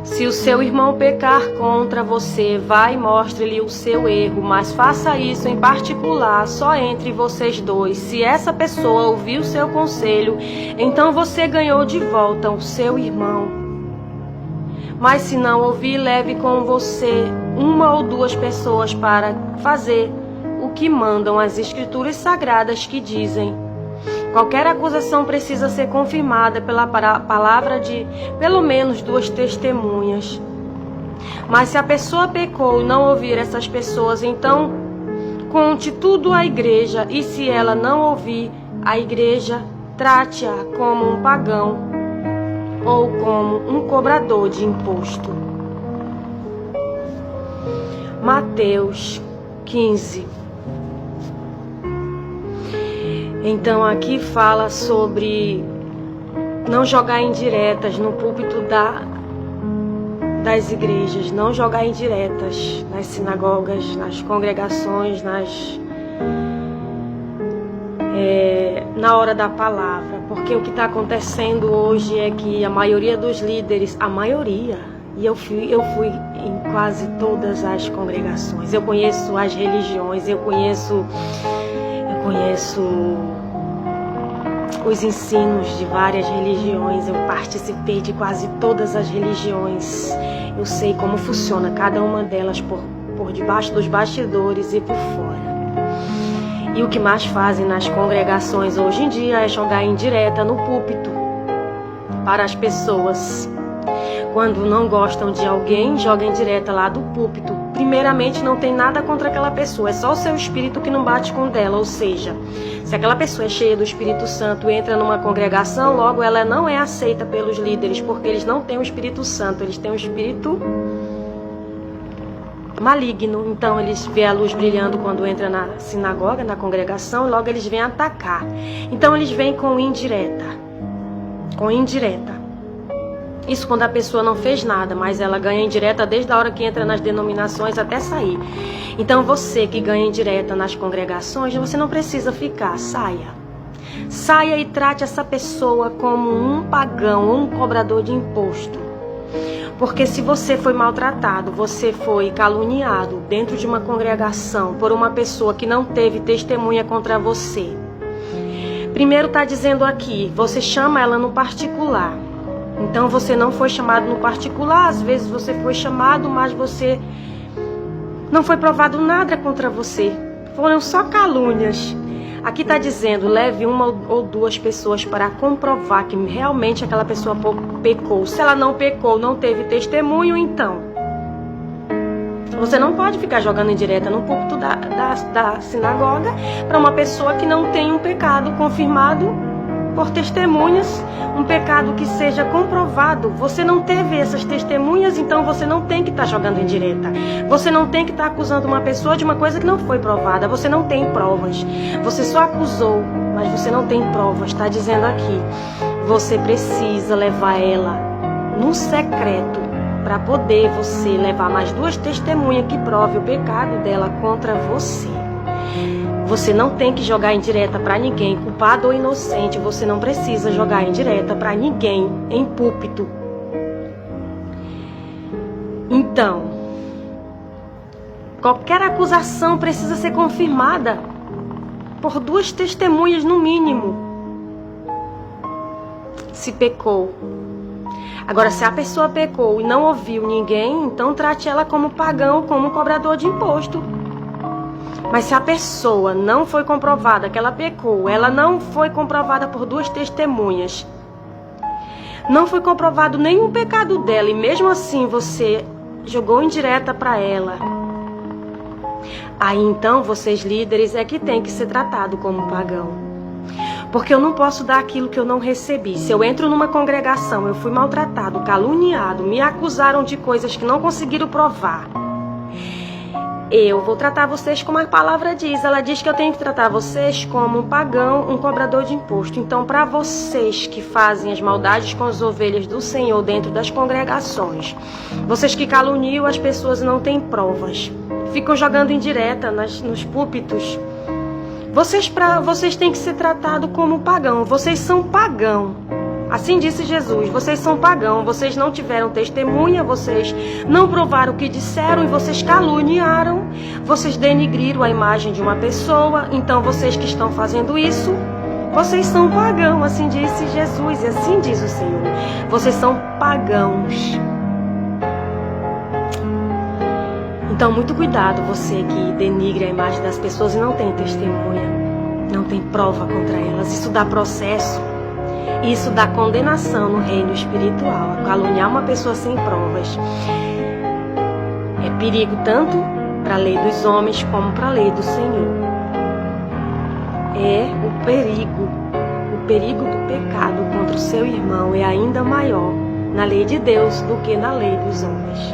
Se o seu irmão pecar contra você, vá e mostre-lhe o seu erro, mas faça isso em particular, só entre vocês dois. Se essa pessoa ouvir o seu conselho, então você ganhou de volta o seu irmão. Mas se não ouvir, leve com você uma ou duas pessoas para fazer o que mandam as Escrituras Sagradas que dizem. Qualquer acusação precisa ser confirmada pela palavra de pelo menos 2 testemunhas. Mas se a pessoa pecou e não ouvir essas pessoas, então conte tudo à igreja. E se ela não ouvir a igreja, trate-a como um pagão ou como um cobrador de imposto. Mateus 15. Então aqui fala sobre não jogar indiretas no púlpito das igrejas, não jogar indiretas nas sinagogas, nas congregações, na hora da palavra. Porque o que está acontecendo hoje é que a maioria dos líderes, e eu fui em quase todas as congregações, eu conheço as religiões, eu conheço os ensinos de várias religiões, eu participei de quase todas as religiões, eu sei como funciona cada uma delas por debaixo dos bastidores e por fora. E o que mais fazem nas congregações hoje em dia é jogar indireta no púlpito para as pessoas. Quando não gostam de alguém, joga indireta lá do púlpito. Primeiramente, não tem nada contra aquela pessoa, é só o seu espírito que não bate com o dela. Ou seja, se aquela pessoa é cheia do Espírito Santo e entra numa congregação, logo ela não é aceita pelos líderes, porque eles não têm o Espírito Santo, eles têm o Espírito maligno. Então eles veem a luz brilhando quando entra na sinagoga, na congregação, e logo eles vêm atacar. Então eles vêm com indireta. Isso quando a pessoa não fez nada, mas ela ganha indireta desde a hora que entra nas denominações até sair. Então você que ganha indireta nas congregações, você não precisa ficar, saia. Saia e trate essa pessoa como um pagão, um cobrador de imposto. Porque se você foi maltratado, você foi caluniado dentro de uma congregação por uma pessoa que não teve testemunha contra você. Primeiro está dizendo aqui, você chama ela no particular. Então você não foi chamado no particular, às vezes você foi chamado, mas você não foi provado nada contra você. Foram só calúnias. Aqui está dizendo, leve uma ou duas pessoas para comprovar que realmente aquela pessoa pecou. Se ela não pecou, não teve testemunho, então você não pode ficar jogando indireta no púlpito da sinagoga para uma pessoa que não tem um pecado confirmado por testemunhas, um pecado que seja comprovado. Você não teve essas testemunhas, então você não tem que estar jogando indireta. Você não tem que estar acusando uma pessoa de uma coisa que não foi provada. Você não tem provas. Você só acusou, mas você não tem provas. Está dizendo aqui, você precisa levar ela no secreto para poder você levar mais duas testemunhas que provem o pecado dela contra você. Você não tem que jogar indireta para ninguém, culpado ou inocente. Você não precisa jogar indireta para ninguém em púlpito. Então, qualquer acusação precisa ser confirmada por duas testemunhas no mínimo. Se pecou. Agora, se a pessoa pecou e não ouviu ninguém, então trate ela como pagão, como cobrador de imposto. Mas se a pessoa não foi comprovada que ela pecou, ela não foi comprovada por duas testemunhas, não foi comprovado nenhum pecado dela, e mesmo assim você jogou indireta para ela, aí então vocês líderes é que tem que ser tratado como pagão. Porque eu não posso dar aquilo que eu não recebi. Se eu entro numa congregação, eu fui maltratado, caluniado, me acusaram de coisas que não conseguiram provar, eu vou tratar vocês como a palavra diz. Ela diz que eu tenho que tratar vocês como um pagão, um cobrador de imposto. Então, para vocês que fazem as maldades com as ovelhas do Senhor dentro das congregações, vocês que caluniam as pessoas e não têm provas, ficam jogando indireta nos púlpitos, vocês têm que ser tratados como pagão. Vocês são pagão. Assim disse Jesus, vocês são pagãos, vocês não tiveram testemunha, vocês não provaram o que disseram e vocês caluniaram, vocês denigriram a imagem de uma pessoa, então vocês que estão fazendo isso, vocês são pagãos, assim disse Jesus e assim diz o Senhor, vocês são pagãos. Então muito cuidado você que denigre a imagem das pessoas e não tem testemunha, não tem prova contra elas, isso dá processo. Isso dá condenação no reino espiritual. Caluniar uma pessoa sem provas é perigo tanto para a lei dos homens como para a lei do Senhor. É o perigo do pecado contra o seu irmão é ainda maior na lei de Deus do que na lei dos homens.